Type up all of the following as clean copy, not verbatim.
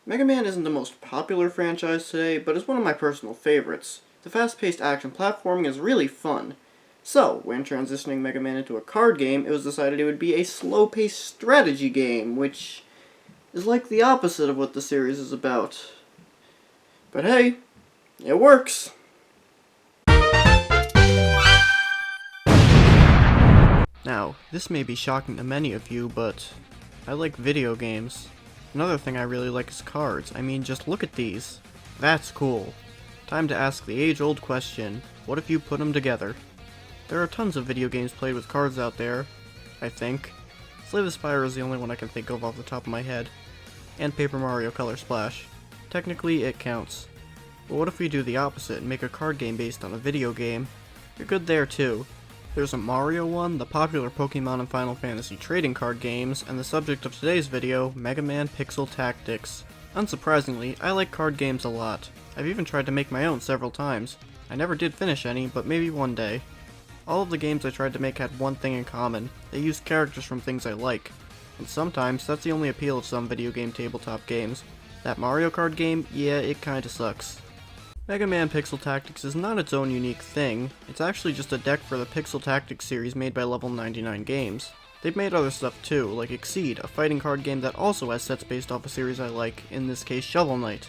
Mega Man isn't the most popular franchise today, but is one of my personal favorites. The fast-paced action platforming is really fun. So, when transitioning Mega Man into a card game, it was decided it would be a slow-paced strategy game, which is like the opposite of what the series is about. But hey, it works! Now, this may be shocking to many of you, but I like video games. Another thing I really like is cards. I mean, just look at these. That's cool. Time to ask the age-old question, what if you put them together? There are tons of video games played with cards out there, I think. Slay the Spire is the only one I can think of off the top of my head. And Paper Mario Color Splash. Technically, it counts. But what if we do the opposite and make a card game based on a video game? You're good there too. There's a Mario one, the popular Pokemon and Final Fantasy trading card games, and the subject of today's video, Mega Man Pixel Tactics. Unsurprisingly, I like card games a lot. I've even tried to make my own several times. I never did finish any, but maybe one day. All of the games I tried to make had one thing in common. They used characters from things I like. And sometimes, that's the only appeal of some video game tabletop games. That Mario Kart game, yeah, it kinda sucks. Mega Man Pixel Tactics is not its own unique thing, it's actually just a deck for the Pixel Tactics series made by Level 99 Games. They've made other stuff too, like Exceed, a fighting card game that also has sets based off a series I like, in this case Shovel Knight.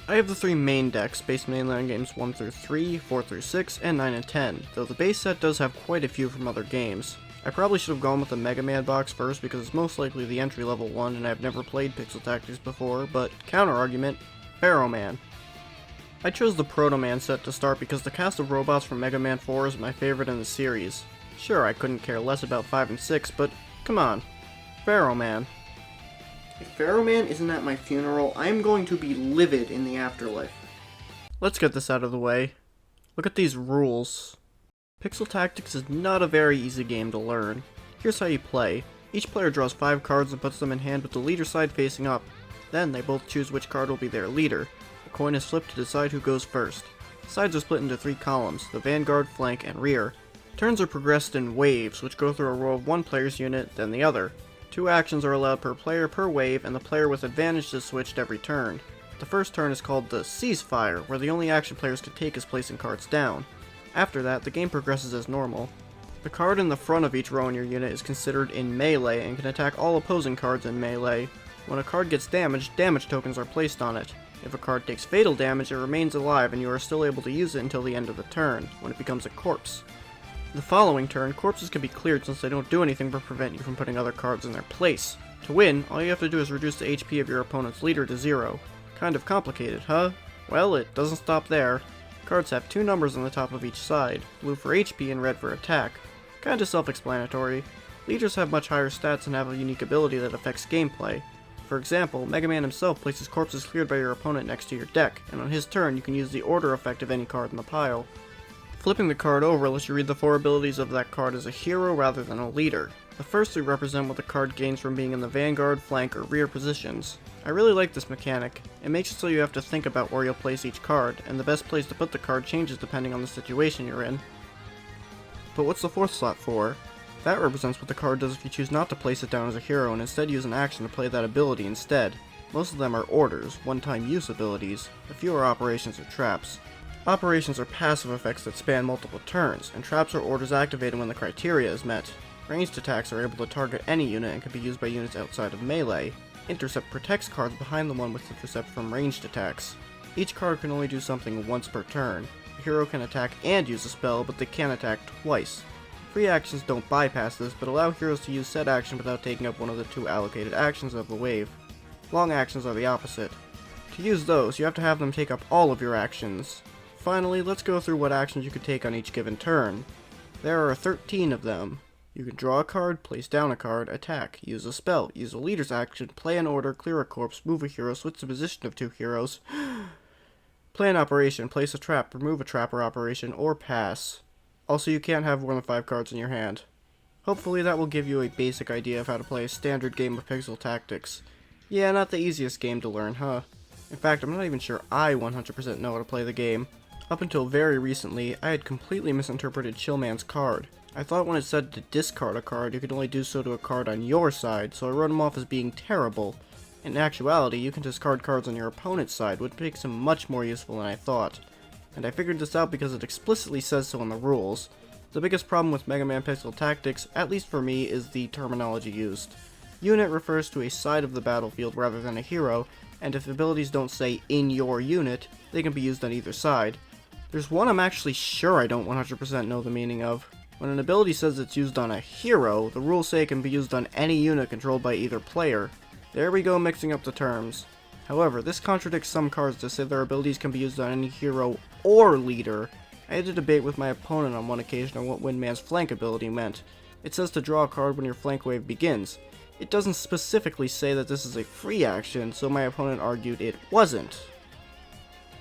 I have the three main decks, based mainly on games 1 through 3, 4 through 6, and 9 and 10, though the base set does have quite a few from other games. I probably should have gone with the Mega Man box first because it's most likely the entry level one and I've never played Pixel Tactics before, but counter-argument, Proto Man. I chose the Proto Man set to start because the cast of robots from Mega Man 4 is my favorite in the series. Sure, I couldn't care less about 5 and 6, but come on. Proto Man. If Proto Man isn't at my funeral, I am going to be livid in the afterlife. Let's get this out of the way. Look at these rules. Pixel Tactics is not a very easy game to learn. Here's how you play. Each player draws 5 cards and puts them in hand with the leader side facing up. Then they both choose which card will be their leader. A coin is flipped to decide who goes first. Sides are split into 3 columns, the vanguard, flank, and rear. Turns are progressed in waves, which go through a row of one player's unit, then the other. 2 actions are allowed per player per wave, and the player with advantage is switched every turn. The first turn is called the ceasefire, where the only action players can take is placing cards down. After that, the game progresses as normal. The card in the front of each row in your unit is considered in melee and can attack all opposing cards in melee. When a card gets damaged, damage tokens are placed on it. If a card takes fatal damage, it remains alive and you are still able to use it until the end of the turn, when it becomes a corpse. The following turn, corpses can be cleared since they don't do anything but prevent you from putting other cards in their place. To win, all you have to do is reduce the HP of your opponent's leader to 0. Kind of complicated, huh? Well, it doesn't stop there. Cards have 2 numbers on the top of each side, blue for HP and red for attack. Kinda self-explanatory. Leaders have much higher stats and have a unique ability that affects gameplay. For example, Mega Man himself places corpses cleared by your opponent next to your deck, and on his turn you can use the order effect of any card in the pile. Flipping the card over lets you read the 4 abilities of that card as a hero rather than a leader. The first 3 represent what the card gains from being in the vanguard, flank, or rear positions. I really like this mechanic. It makes it so you have to think about where you'll place each card, and the best place to put the card changes depending on the situation you're in. But what's the 4th slot for? That represents what the card does if you choose not to place it down as a hero and instead use an action to play that ability instead. Most of them are orders, one-time use abilities. A few are operations or traps. Operations are passive effects that span multiple turns, and traps are orders activated when the criteria is met. Ranged attacks are able to target any unit and can be used by units outside of melee. Intercept protects cards behind the one with intercept from ranged attacks. Each card can only do something once per turn. A hero can attack and use a spell, but they can't attack twice. Free actions don't bypass this, but allow heroes to use said action without taking up one of the 2 allocated actions of the wave. Long actions are the opposite. To use those, you have to have them take up all of your actions. Finally, let's go through what actions you can take on each given turn. There are 13 of them. You can draw a card, place down a card, attack, use a spell, use a leader's action, play an order, clear a corpse, move a hero, switch the position of 2 heroes, play an operation, place a trap, remove a trap or operation, or pass. Also, you can't have more than 5 cards in your hand. Hopefully that will give you a basic idea of how to play a standard game of Pixel Tactics. Yeah, not the easiest game to learn, huh? In fact, I'm not even sure I 100% know how to play the game. Up until very recently, I had completely misinterpreted Chillman's card. I thought when it said to discard a card, you could only do so to a card on your side, so I wrote him off as being terrible. In actuality, you can discard cards on your opponent's side, which makes him much more useful than I thought. And I figured this out because it explicitly says so in the rules. The biggest problem with Mega Man Pixel Tactics, at least for me, is the terminology used. Unit refers to a side of the battlefield rather than a hero, and if abilities don't say in your unit, they can be used on either side. There's one I'm actually sure I don't 100% know the meaning of. When an ability says it's used on a hero, the rules say it can be used on any unit controlled by either player. There we go, mixing up the terms. However, this contradicts some cards that say their abilities can be used on any hero or leader. I had a debate with my opponent on one occasion on what Windman's flank ability meant. It says to draw a card when your flank wave begins. It doesn't specifically say that this is a free action, so my opponent argued it wasn't.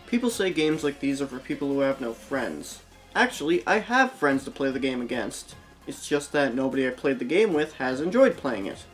People say games like these are for people who have no friends. Actually, I have friends to play the game against. It's just that nobody I played the game with has enjoyed playing it.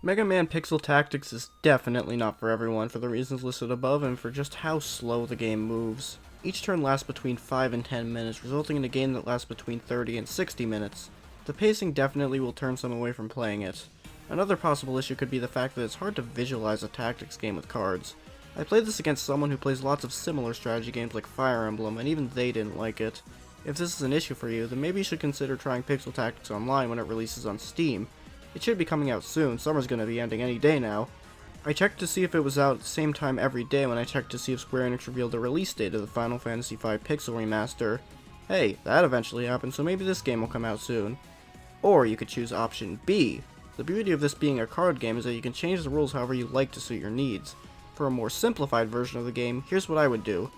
Mega Man Pixel Tactics is definitely not for everyone for the reasons listed above and for just how slow the game moves. Each turn lasts between 5 and 10 minutes, resulting in a game that lasts between 30 and 60 minutes. The pacing definitely will turn some away from playing it. Another possible issue could be the fact that it's hard to visualize a tactics game with cards. I played this against someone who plays lots of similar strategy games like Fire Emblem, and even they didn't like it. If this is an issue for you, then maybe you should consider trying Pixel Tactics Online when it releases on Steam. It should be coming out soon, summer's gonna be ending any day now. I checked to see if it was out at the same time every day when I checked to see if Square Enix revealed the release date of the Final Fantasy V Pixel Remaster. Hey, that eventually happened, so maybe this game will come out soon. Or you could choose option B. The beauty of this being a card game is that you can change the rules however you like to suit your needs. For a more simplified version of the game, here's what I would do.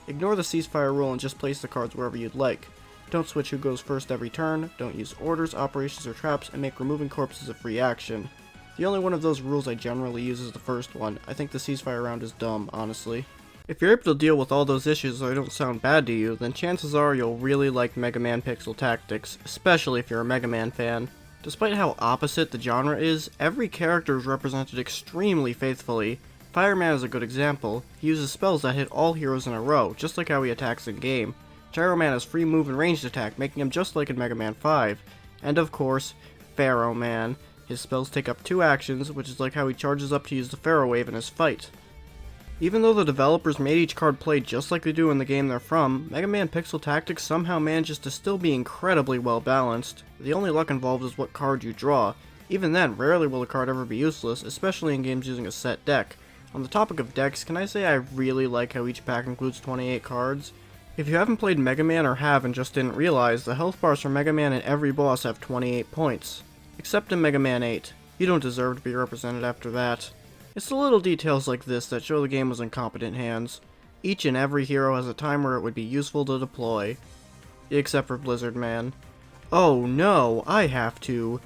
Ignore the ceasefire rule and just place the cards wherever you'd like. Don't switch who goes first every turn, don't use orders, operations, or traps, and make removing corpses a free action. The only one of those rules I generally use is the first one. I think the ceasefire round is dumb, honestly. If you're able to deal with all those issues so they don't sound bad to you, then chances are you'll really like Mega Man Pixel Tactics, especially if you're a Mega Man fan. Despite how opposite the genre is, every character is represented extremely faithfully. Fireman is a good example. He uses spells that hit all heroes in a row, just like how he attacks in-game. Gyro Man has free move and ranged attack, making him just like in Mega Man 5. And of course, Pharaoh Man. His spells take up 2 actions, which is like how he charges up to use the Pharaoh Wave in his fight. Even though the developers made each card play just like they do in the game they're from, Mega Man Pixel Tactics somehow manages to still be incredibly well balanced. The only luck involved is what card you draw. Even then, rarely will a card ever be useless, especially in games using a set deck. On the topic of decks, can I say I really like how each pack includes 28 cards? If you haven't played Mega Man or have and just didn't realize, the health bars for Mega Man and every boss have 28 points. Except in Mega Man 8. You don't deserve to be represented after that. It's the little details like this that show the game was in competent hands. Each and every hero has a time where it would be useful to deploy. Except for Blizzard Man. Oh no, I have to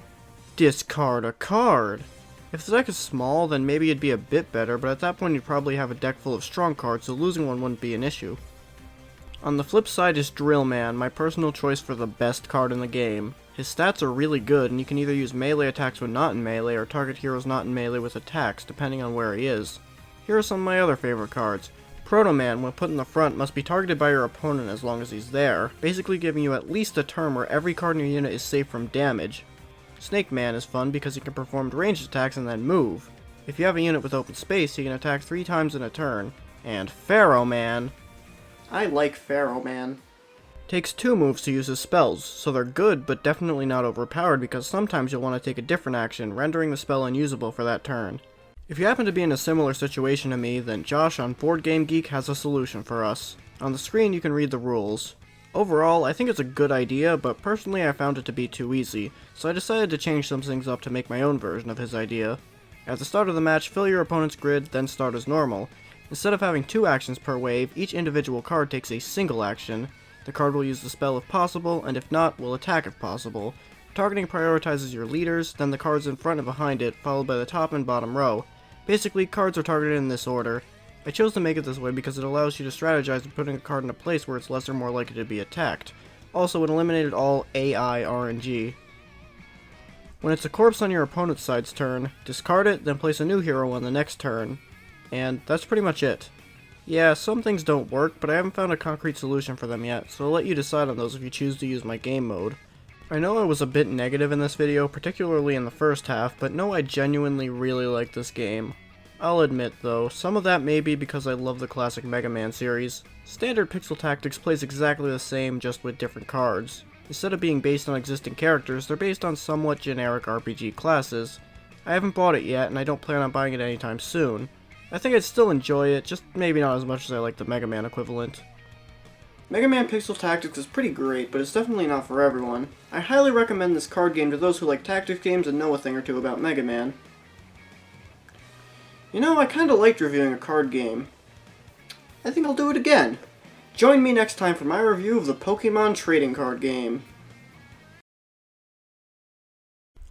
discard a card! If the deck is small, then maybe it'd be a bit better, but at that point you'd probably have a deck full of strong cards, so losing one wouldn't be an issue. On the flip side is Drill Man, my personal choice for the best card in the game. His stats are really good, and you can either use melee attacks when not in melee, or target heroes not in melee with attacks, depending on where he is. Here are some of my other favorite cards. Proto Man, when put in the front, must be targeted by your opponent as long as he's there, basically giving you at least a turn where every card in your unit is safe from damage. Snake Man is fun because he can perform ranged attacks and then move. If you have a unit with open space, he can attack 3 times in a turn. And Pharaoh Man. I like Pharaoh Man. Takes 2 moves to use his spells, so they're good but definitely not overpowered because sometimes you'll want to take a different action, rendering the spell unusable for that turn. If you happen to be in a similar situation to me, then Josh on Board Game Geek has a solution for us. On the screen you can read the rules. Overall, I think it's a good idea, but personally I found it to be too easy, so I decided to change some things up to make my own version of his idea. At the start of the match, fill your opponent's grid, then start as normal. Instead of having 2 actions per wave, each individual card takes a single action. The card will use the spell if possible, and if not, will attack if possible. Targeting prioritizes your leaders, then the cards in front and behind it, followed by the top and bottom row. Basically, cards are targeted in this order. I chose to make it this way because it allows you to strategize by putting a card in a place where it's less or more likely to be attacked. Also, it eliminated all AI RNG. When it's a corpse on your opponent's side's turn, discard it, then place a new hero on the next turn. And that's pretty much it. Yeah, some things don't work, but I haven't found a concrete solution for them yet, so I'll let you decide on those if you choose to use my game mode. I know I was a bit negative in this video, particularly in the first half, but no, I genuinely really like this game. I'll admit, though, some of that may be because I love the classic Mega Man series. Standard Pixel Tactics plays exactly the same, just with different cards. Instead of being based on existing characters, they're based on somewhat generic RPG classes. I haven't bought it yet, and I don't plan on buying it anytime soon. I think I'd still enjoy it, just maybe not as much as I like the Mega Man equivalent. Mega Man Pixel Tactics is pretty great, but it's definitely not for everyone. I highly recommend this card game to those who like tactics games and know a thing or two about Mega Man. You know, I kinda liked reviewing a card game. I think I'll do it again. Join me next time for my review of the Pokemon trading card game.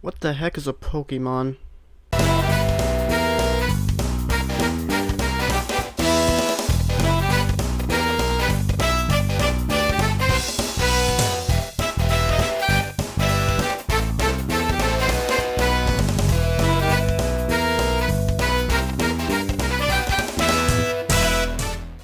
What the heck is a Pokemon?